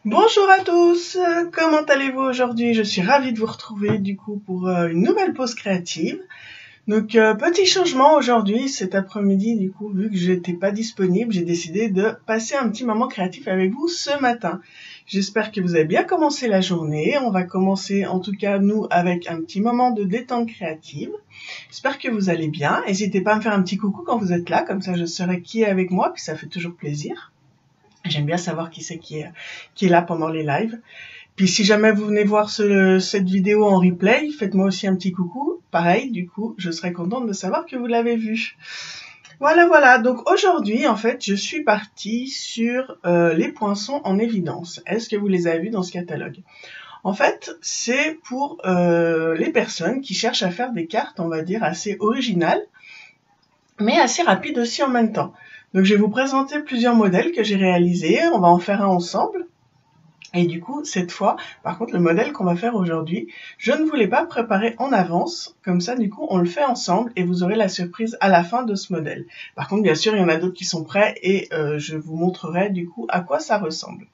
Bonjour à tous, comment allez-vous aujourd'hui? Je suis ravie de vous retrouver du coup pour une nouvelle pause créative. Donc petit changement aujourd'hui, cet après-midi du coup, vu que j'étais pas disponible, j'ai décidé de passer un petit moment créatif avec vous ce matin. J'espère que vous avez bien commencé la journée. On va commencer en tout cas nous avec un petit moment de détente créative. J'espère que vous allez bien. N'hésitez pas à me faire un petit coucou quand vous êtes là, comme ça je saurai qui est avec moi, puis ça fait toujours plaisir. J'aime bien savoir qui c'est qui est là pendant les lives. Puis si jamais vous venez voir cette vidéo en replay, faites-moi aussi un petit coucou. Pareil, du coup, je serai contente de savoir que vous l'avez vu. Voilà. Donc aujourd'hui, en fait, je suis partie sur les poinçons en évidence. Est-ce que vous les avez vus dans ce catalogue? En fait, c'est pour les personnes qui cherchent à faire des cartes, on va dire, assez originales, mais assez rapides aussi en même temps. Donc je vais vous présenter plusieurs modèles que j'ai réalisés, on va en faire un ensemble. Et du coup, cette fois, par contre, le modèle qu'on va faire aujourd'hui, je ne voulais pas préparer en avance, comme ça, du coup, on le fait ensemble et vous aurez la surprise à la fin de ce modèle. Par contre, bien sûr, il y en a d'autres qui sont prêts et je vous montrerai du coup à quoi ça ressemble.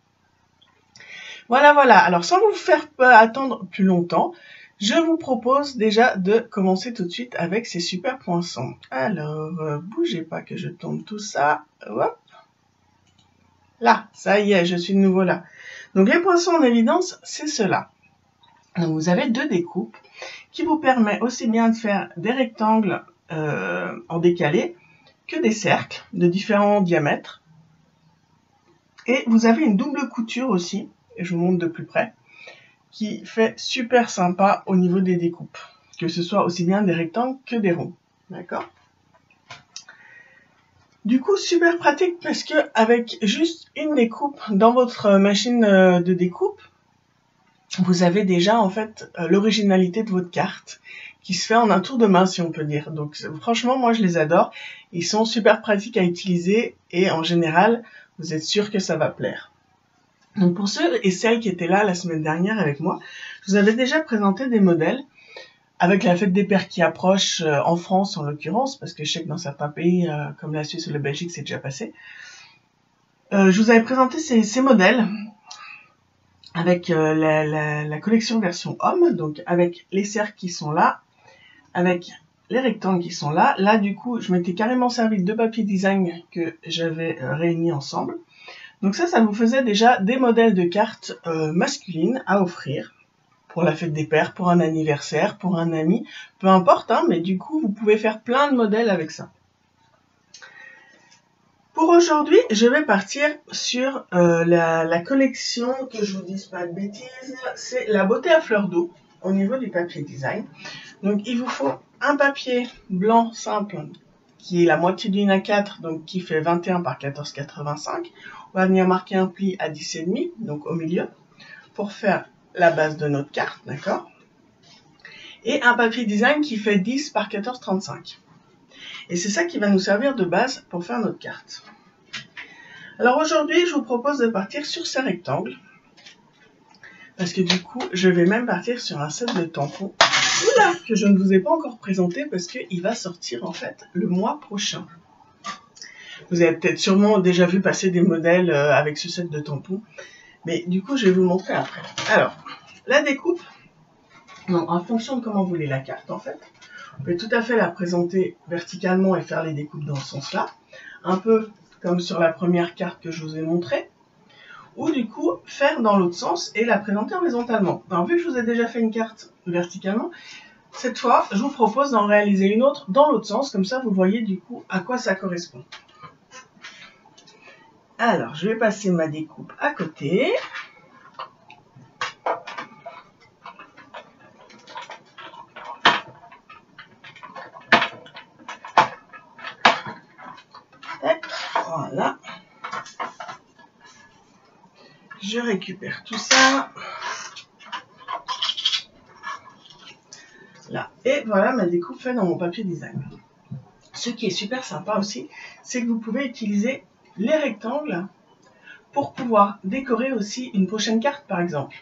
Voilà. Alors, sans vous faire attendre plus longtemps, je vous propose déjà de commencer tout de suite avec ces super poinçons. Alors, bougez pas que je tourne tout ça. Hop. Là, ça y est, je suis de nouveau là. Donc les poinçons en évidence, c'est cela. Donc vous avez deux découpes qui vous permettent aussi bien de faire des rectangles en décalé que des cercles de différents diamètres. Et vous avez une double couture aussi, et je vous montre de plus près, qui fait super sympa au niveau des découpes, que ce soit aussi bien des rectangles que des ronds. D'accord ? Du coup, super pratique parce que avec juste une découpe dans votre machine de découpe, vous avez déjà en fait l'originalité de votre carte qui se fait en un tour de main, si on peut dire. Donc franchement, moi je les adore. Ils sont super pratiques à utiliser et en général, vous êtes sûr que ça va plaire. Donc pour ceux et celles qui étaient là la semaine dernière avec moi, je vous avais déjà présenté des modèles avec la fête des pères qui approche en France en l'occurrence, parce que je sais que dans certains pays comme la Suisse ou la Belgique, c'est déjà passé. Je vous avais présenté ces modèles avec la collection version homme, donc avec les cercles qui sont là, avec les rectangles qui sont là. Là, du coup, je m'étais carrément servi de deux papiers design que j'avais réunis ensemble. Donc ça vous faisait déjà des modèles de cartes masculines à offrir pour la fête des pères, pour un anniversaire, pour un ami, peu importe, hein, mais du coup, vous pouvez faire plein de modèles avec ça. Pour aujourd'hui, je vais partir sur la collection, que je vous dise pas de bêtises, c'est la beauté à fleur d'eau au niveau du papier design. Donc il vous faut un papier blanc simple qui est la moitié d'une A4, donc qui fait 21 par 14,85. On va venir marquer un pli à 10,5, donc au milieu, pour faire la base de notre carte, d'accord? Et un papier design qui fait 10 par 14,35. Et c'est ça qui va nous servir de base pour faire notre carte. Alors aujourd'hui, je vous propose de partir sur ces rectangles. Parce que du coup, je vais même partir sur un set de tampons. Oula, que je ne vous ai pas encore présenté parce qu'il va sortir en fait le mois prochain. Vous avez peut-être sûrement déjà vu passer des modèles avec ce set de tampons. Mais du coup, je vais vous le montrer après. Alors, la découpe, donc, en fonction de comment vous voulez la carte en fait, vous pouvez tout à fait la présenter verticalement et faire les découpes dans ce sens-là. Un peu comme sur la première carte que je vous ai montrée. Ou du coup, faire dans l'autre sens et la présenter horizontalement. Alors, vu que je vous ai déjà fait une carte verticalement, cette fois, je vous propose d'en réaliser une autre dans l'autre sens, comme ça vous voyez du coup à quoi ça correspond. Alors, je vais passer ma découpe à côté. Voilà. Je récupère tout ça. Là. Et voilà ma découpe faite dans mon papier design. Ce qui est super sympa aussi, c'est que vous pouvez utiliser les rectangles pour pouvoir décorer aussi une prochaine carte par exemple.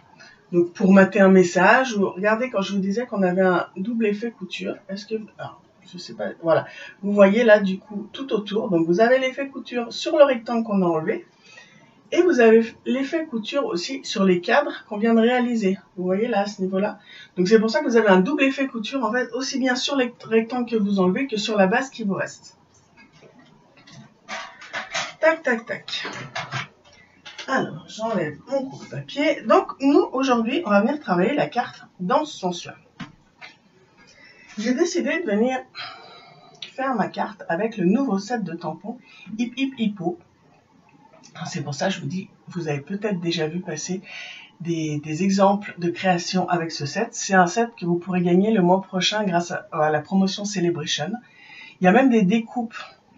Donc pour mater un message, ou regardez quand je vous disais qu'on avait un double effet couture, est-ce que... Alors, je sais pas, voilà. Vous voyez là du coup tout autour, donc vous avez l'effet couture sur le rectangle qu'on a enlevé, Et vous avez l'effet couture aussi sur les cadres qu'on vient de réaliser. Vous voyez là, à ce niveau-là. Donc c'est pour ça que vous avez un double effet couture, en fait, aussi bien sur les rectangles que vous enlevez que sur la base qui vous reste. Tac, tac, tac. Alors, j'enlève mon coupe-papier. Donc, nous, aujourd'hui, on va venir travailler la carte dans ce sens-là. J'ai décidé de venir faire ma carte avec le nouveau set de tampons Hip Hip Hippo. C'est pour ça que je vous dis, vous avez peut-être déjà vu passer des exemples de création avec ce set. C'est un set que vous pourrez gagner le mois prochain grâce à la promotion Celebration. Il y a même des découpes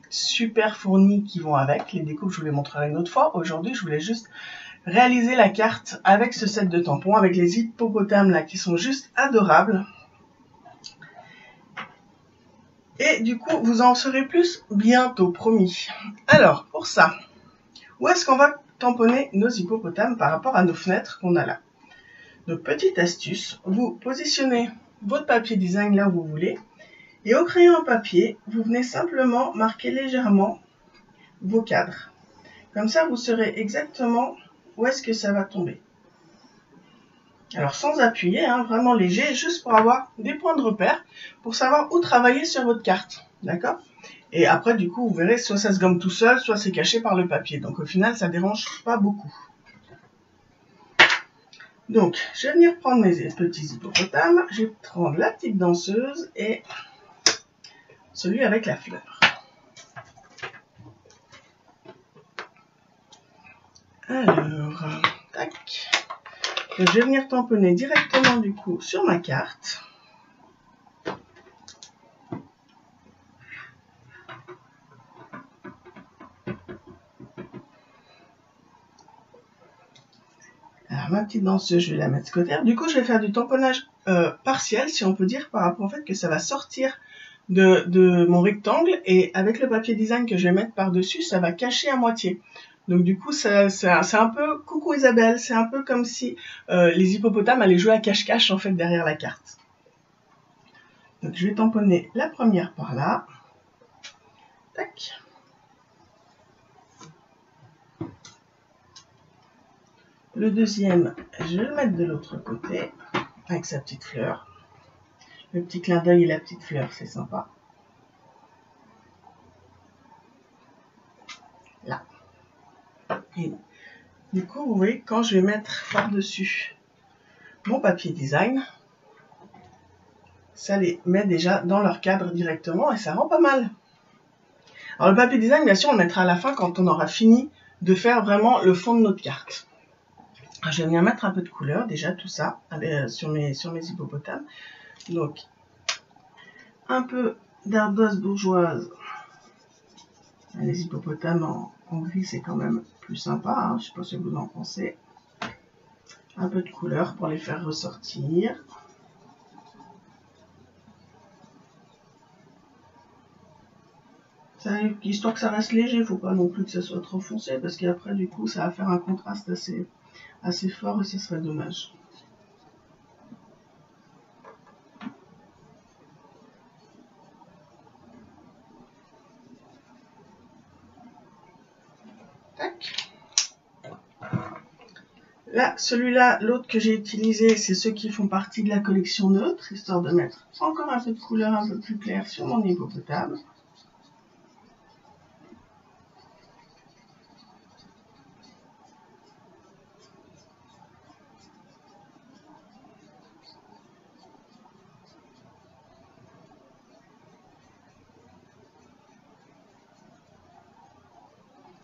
super fournies qui vont avec. Les découpes, je vous les montrerai une autre fois. Aujourd'hui, je voulais juste réaliser la carte avec ce set de tampons, avec les hippopotames là qui sont juste adorables. Et du coup, vous en saurez plus bientôt, promis. Alors, pour ça, où est-ce qu'on va tamponner nos hippopotames par rapport à nos fenêtres qu'on a là? Donc, petite astuce, vous positionnez votre papier design là où vous voulez. Et au crayon à papier, vous venez simplement marquer légèrement vos cadres. Comme ça, vous saurez exactement où est-ce que ça va tomber. Alors, sans appuyer, hein, vraiment léger, juste pour avoir des points de repère, pour savoir où travailler sur votre carte. D'accord? Et après, du coup, vous verrez, soit ça se gomme tout seul, soit c'est caché par le papier. Donc, au final, ça ne dérange pas beaucoup. Donc, je vais venir prendre mes petits hippopotames. Je vais prendre la petite danseuse et celui avec la fleur. Alors, tac. Donc, je vais venir tamponner directement, du coup, sur ma carte. Alors, ma petite danseuse, je vais la mettre de côté. Du coup, je vais faire du tamponnage partiel, si on peut dire, par rapport au fait que ça va sortir de mon rectangle. Et avec le papier design que je vais mettre par-dessus, ça va cacher à moitié. Donc, du coup, c'est un peu coucou Isabelle. C'est un peu comme si les hippopotames allaient jouer à cache-cache, en fait, derrière la carte. Donc, je vais tamponner la première par là. Tac. Le deuxième, je vais le mettre de l'autre côté, avec sa petite fleur. Le petit clin d'œil et la petite fleur, c'est sympa. Là. Et du coup, vous voyez, quand je vais mettre par-dessus mon papier design, ça les met déjà dans leur cadre directement et ça rend pas mal. Alors le papier design, bien sûr, on le mettra à la fin quand on aura fini de faire vraiment le fond de notre carte. Je vais venir mettre un peu de couleur, déjà tout ça, sur mes hippopotames. Donc, un peu d'ardoise bourgeoise. Les hippopotames en gris, c'est quand même plus sympa, hein. Je ne sais pas ce que vous en pensez. Un peu de couleur pour les faire ressortir. Ça, histoire que ça reste léger, il ne faut pas non plus que ça soit trop foncé, parce qu'après, du coup, ça va faire un contraste assez fort et ce serait dommage. Tac. Là, celui-là, l'autre que j'ai utilisé, c'est ceux qui font partie de la collection neutre, histoire de mettre encore un peu de couleur un peu plus claire sur mon hippopotame.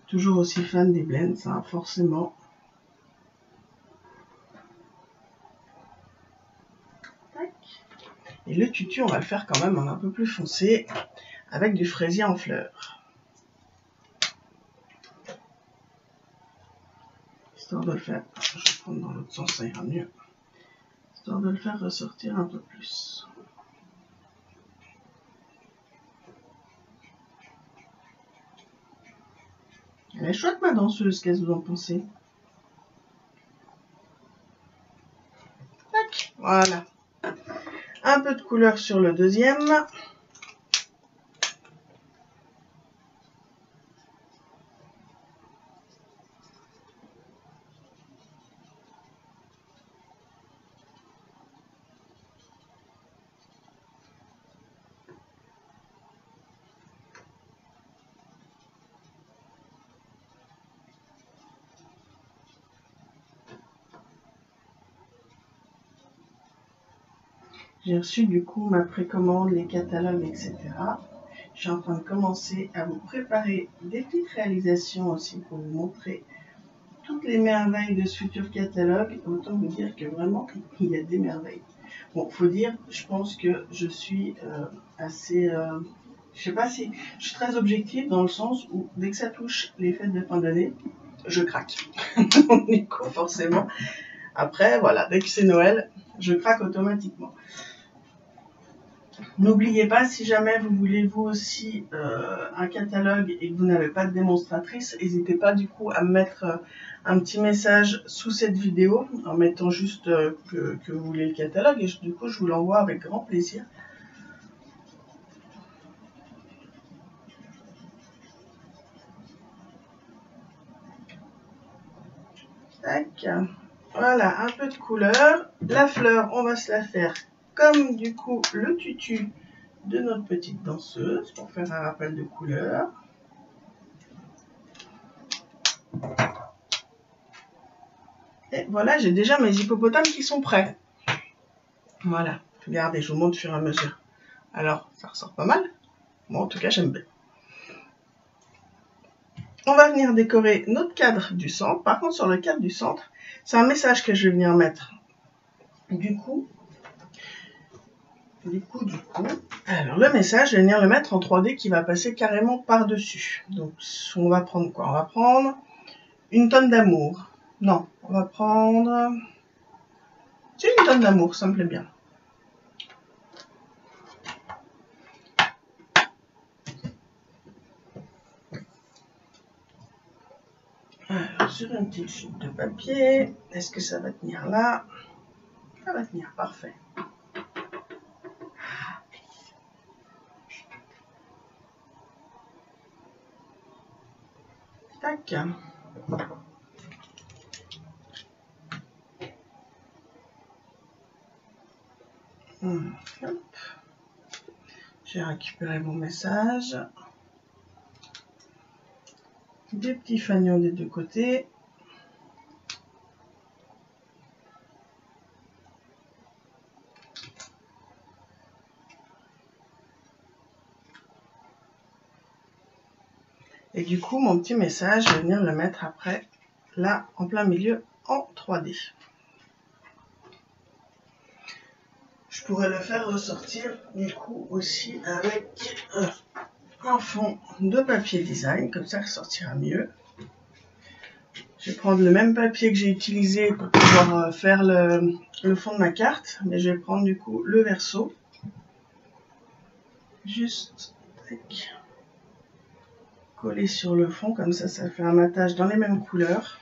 Toujours aussi fan des blends, hein, forcément. Tac. Et le tutu, on va le faire quand même en un peu plus foncé, avec du fraisier en fleurs. Histoire de le faire, je vais prendre dans l'autre sens, ça ira mieux. Histoire de le faire ressortir un peu plus. Elle est chouette ma danseuse, qu'est-ce que vous en pensez? Tac, voilà. Un peu de couleur sur le deuxième. J'ai reçu du coup ma précommande, les catalogues, etc. Je suis en train de commencer à vous préparer des petites réalisations aussi pour vous montrer toutes les merveilles de ce futur catalogue. Autant vous dire que vraiment, il y a des merveilles. Bon, faut dire, je pense que je suis assez... je sais pas si... Je suis très objective dans le sens où dès que ça touche les fêtes de fin d'année, je craque. Du coup, forcément. Après, voilà, dès que c'est Noël, je craque automatiquement. N'oubliez pas, si jamais vous voulez vous aussi un catalogue et que vous n'avez pas de démonstratrice, n'hésitez pas du coup à mettre un petit message sous cette vidéo en mettant juste que vous voulez le catalogue et du coup je vous l'envoie avec grand plaisir. Tac. Voilà, un peu de couleur. La fleur, on va se la faire comme du coup le tutu de notre petite danseuse pour faire un rappel de couleur. Et voilà, j'ai déjà mes hippopotames qui sont prêts. Voilà, regardez, je vous montre au fur et à mesure. Alors, ça ressort pas mal. Bon, en tout cas, j'aime bien. On va venir décorer notre cadre du centre. Par contre, sur le cadre du centre, c'est un message que je vais venir mettre. Du coup, alors le message, je vais venir le mettre en 3D qui va passer carrément par-dessus. Donc, on va prendre quoi? On va prendre une tonne d'amour. Non, on va prendre... C'est une tonne d'amour, ça me plaît bien. Alors, sur une petite chute de papier, est-ce que ça va tenir là? Ça va tenir, parfait. Tac. Hop. J'ai récupéré mon message. Des petits fanions des deux côtés. Et du coup, mon petit message, je vais venir le mettre après, là, en plein milieu, en 3D. Je pourrais le faire ressortir, du coup, aussi avec un fond de papier design, comme ça, il ressortira mieux. Je vais prendre le même papier que j'ai utilisé pour pouvoir faire le fond de ma carte, mais je vais prendre, du coup, le verso. Juste, tac, coller sur le fond, comme ça, ça fait un matage dans les mêmes couleurs.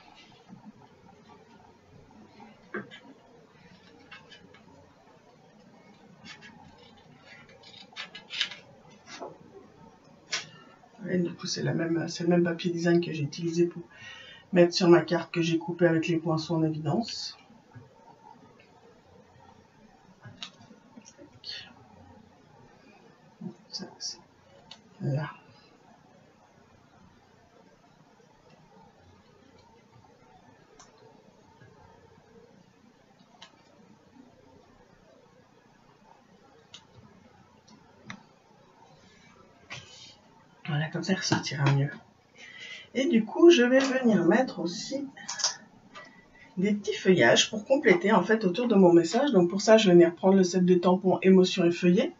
Et du coup, c'est le même papier design que j'ai utilisé pour mettre sur ma carte que j'ai coupé avec les poinçons en évidence. Ça, c'est là. Voilà, comme ça, il ressortira mieux. Et du coup, je vais venir mettre aussi des petits feuillages pour compléter en fait autour de mon message. Donc pour ça, je vais venir prendre le set de tampons émotion et feuillet.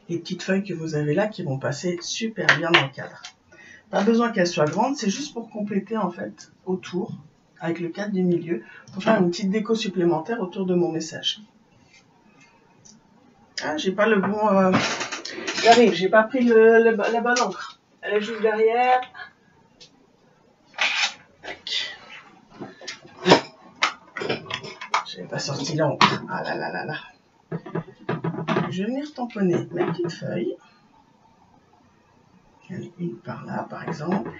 Les petites feuilles que vous avez là qui vont passer super bien dans le cadre. Pas besoin qu'elles soient grandes, c'est juste pour compléter en fait autour, avec le cadre du milieu, pour faire une petite déco supplémentaire autour de mon message. Ah, j'ai pas le bon... J'arrive, j'ai pas pris la bonne encre. Elle est juste derrière. Tac. J'avais pas sorti l'encre. Ah là là là là. Je vais venir tamponner mes petites feuilles. Une par là, par exemple.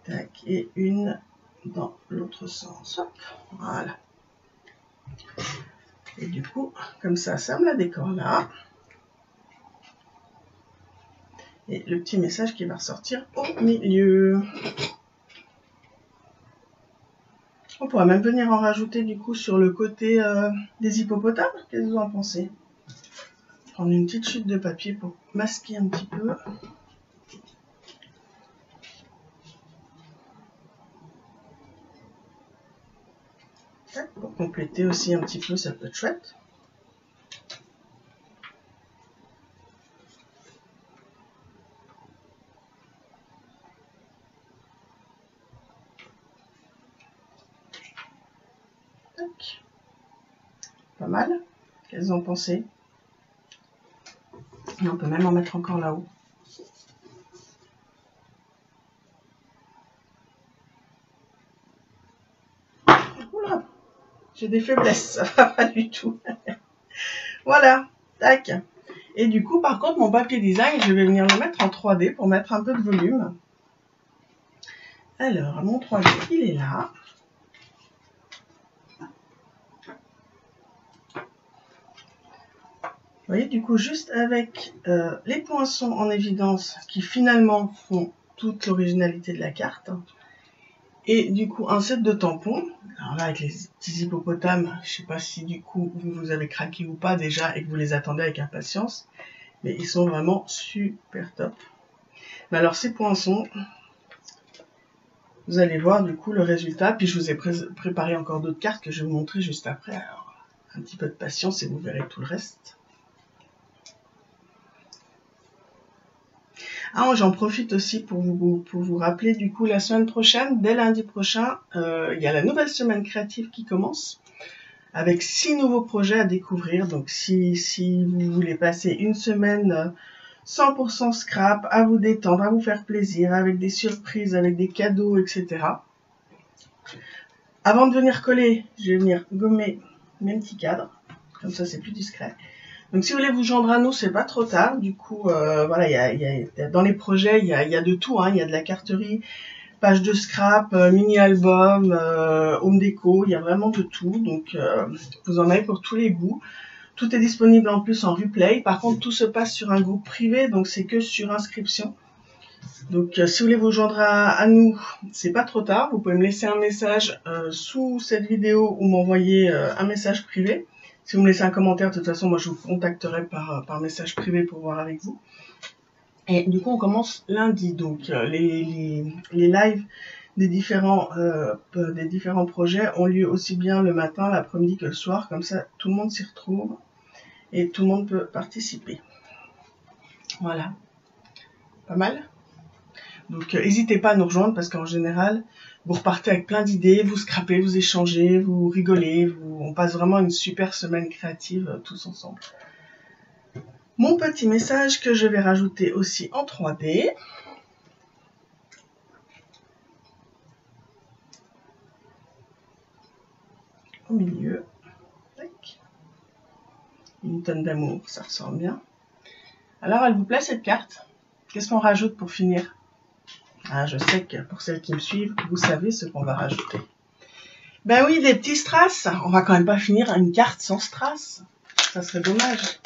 Tac, et une dans l'autre sens. Hop, voilà. Et du coup, comme ça me la décore là. Et le petit message qui va ressortir au milieu. On pourrait même venir en rajouter du coup sur le côté des hippopotames. Qu'est-ce que vous en pensez? Prendre une petite chute de papier pour masquer un petit peu. Pour compléter aussi un petit peu, ça peut être chouette. Tac. Pas mal. Qu'est-ce que vous en pensez? Et on peut même en mettre encore là-haut. Oula, j'ai des faiblesses, ça va pas du tout. Voilà, tac. Et du coup, par contre, mon papier design, je vais venir le mettre en 3D pour mettre un peu de volume. Alors, mon 3D, il est là. Vous voyez, du coup, juste avec les poinçons en évidence qui finalement font toute l'originalité de la carte. Et du coup, un set de tampons. Alors là, avec les petits hippopotames, je sais pas si du coup, vous avez craqué ou pas déjà et que vous les attendez avec impatience. Mais ils sont vraiment super top. Mais alors, ces poinçons, vous allez voir du coup le résultat. Puis je vous ai préparé encore d'autres cartes que je vais vous montrer juste après. Alors, un petit peu de patience et vous verrez tout le reste. Ah, j'en profite aussi pour vous rappeler, du coup, la semaine prochaine, dès lundi prochain, il y a la nouvelle semaine créative qui commence, avec 6 nouveaux projets à découvrir. Donc, si vous voulez passer une semaine 100% scrap, à vous détendre, à vous faire plaisir, avec des surprises, avec des cadeaux, etc. Avant de venir coller, je vais venir gommer mes petits cadres, comme ça c'est plus discret. Donc si vous voulez vous joindre à nous, c'est pas trop tard. Du coup, voilà, dans les projets, il y a de tout. Hein. Il y a de la carterie, page de scrap, mini-album, home déco. Il y a vraiment de tout. Donc vous en avez pour tous les goûts. Tout est disponible en plus en replay. Par contre, tout se passe sur un groupe privé, donc c'est que sur inscription. Donc si vous voulez vous joindre à nous, c'est pas trop tard. Vous pouvez me laisser un message sous cette vidéo ou m'envoyer un message privé. Si vous me laissez un commentaire, de toute façon, moi je vous contacterai par message privé pour voir avec vous. Et du coup, on commence lundi. Donc les lives des différents projets ont lieu aussi bien le matin, l'après-midi que le soir. Comme ça, tout le monde s'y retrouve et tout le monde peut participer. Voilà. Pas mal? Donc n'hésitez pas à nous rejoindre parce qu'en général, vous repartez avec plein d'idées, vous scrapez, vous échangez, vous rigolez, on passe vraiment une super semaine créative tous ensemble. Mon petit message que je vais rajouter aussi en 3D. Au milieu. Une tonne d'amour, ça ressort bien. Alors, elle vous plaît cette carte? Qu'est-ce qu'on rajoute pour finir? Ah, je sais que pour celles qui me suivent, vous savez ce qu'on va rajouter. Ben oui, des petits strass. On va quand même pas finir une carte sans strass. Ça serait dommage.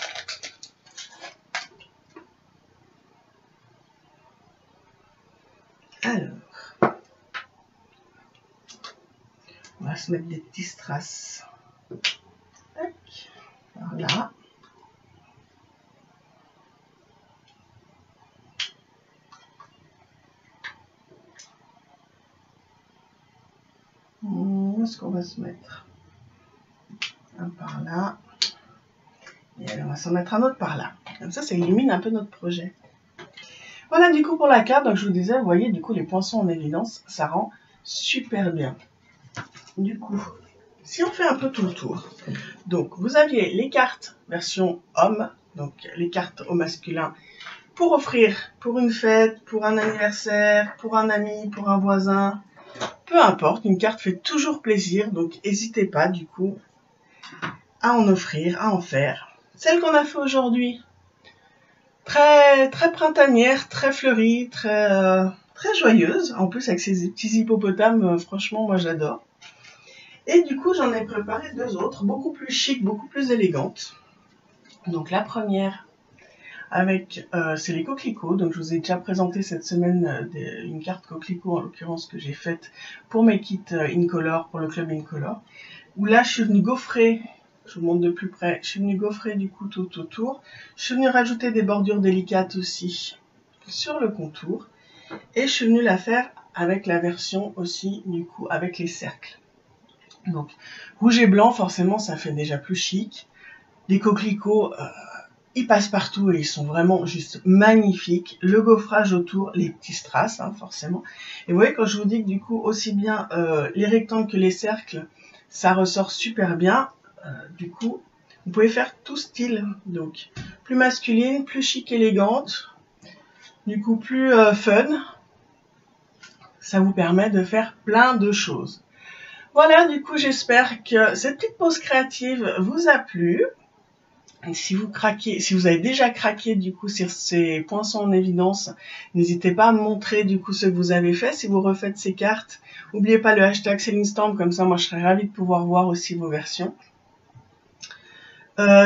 Alors, on va se mettre des petits strass. Tac, par là. Où est-ce qu'on va se mettre? Un par là. Et alors, on va s'en mettre un autre par là. Comme ça illumine un peu notre projet. Voilà du coup pour la carte. Donc je vous disais, vous voyez du coup les poinçons en évidence, ça rend super bien. Du coup, si on fait un peu tout le tour. Donc vous aviez les cartes version homme, donc les cartes au masculin, pour offrir pour une fête, pour un anniversaire, pour un ami, pour un voisin. Peu importe, une carte fait toujours plaisir, donc n'hésitez pas du coup à en offrir, à en faire. Celle qu'on a fait aujourd'hui, très printanière, très fleurie, très joyeuse. En plus avec ces petits hippopotames, franchement moi j'adore. Et du coup j'en ai préparé 2 autres, beaucoup plus chic, beaucoup plus élégantes. Donc la première, avec, c'est les coquelicots. Donc je vous ai déjà présenté cette semaine une carte coquelicot en l'occurrence que j'ai faite pour mes kits Incolor, pour le club Incolor. Où là je suis venue gaufrer, je vous montre de plus près, je suis venue gaufrer du coup tout autour. Je suis venue rajouter des bordures délicates aussi sur le contour. Et je suis venue la faire avec la version aussi du coup avec les cercles. Donc rouge et blanc forcément ça fait déjà plus chic. Les coquelicots ils passent partout et ils sont vraiment juste magnifiques. Le gaufrage autour, les petits strass hein, forcément. Et vous voyez quand je vous dis que du coup aussi bien les rectangles que les cercles ça ressort super bien. Du coup vous pouvez faire tout style. Donc plus masculine, plus chic élégante. Du coup plus fun. Ça vous permet de faire plein de choses. Voilà, du coup, j'espère que cette petite pause créative vous a plu. Et si vous craquez, si vous avez déjà craqué du coup sur ces poinçons en évidence, n'hésitez pas à me montrer du coup ce que vous avez fait. Si vous refaites ces cartes, n'oubliez pas le hashtag CélineStamp, comme ça moi je serais ravie de pouvoir voir aussi vos versions.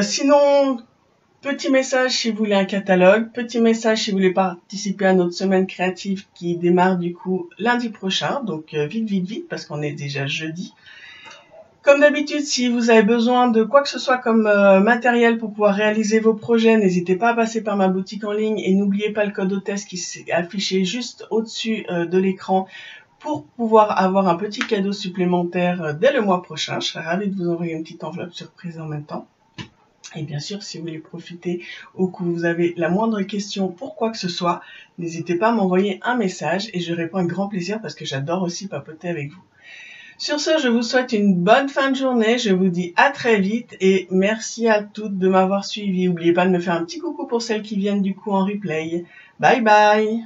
Sinon, petit message si vous voulez un catalogue, petit message si vous voulez participer à notre semaine créative qui démarre du coup lundi prochain, donc vite parce qu'on est déjà jeudi. Comme d'habitude, si vous avez besoin de quoi que ce soit comme matériel pour pouvoir réaliser vos projets, n'hésitez pas à passer par ma boutique en ligne et n'oubliez pas le code hôtesse qui s'est affiché juste au-dessus de l'écran pour pouvoir avoir un petit cadeau supplémentaire dès le mois prochain. Je serais ravie de vous envoyer une petite enveloppe surprise en même temps. Et bien sûr, si vous voulez profiter ou que vous avez la moindre question pour quoi que ce soit, n'hésitez pas à m'envoyer un message et je réponds avec grand plaisir parce que j'adore aussi papoter avec vous. Sur ce, je vous souhaite une bonne fin de journée, je vous dis à très vite et merci à toutes de m'avoir suivi. N'oubliez pas de me faire un petit coucou pour celles qui viennent du coup en replay. Bye bye!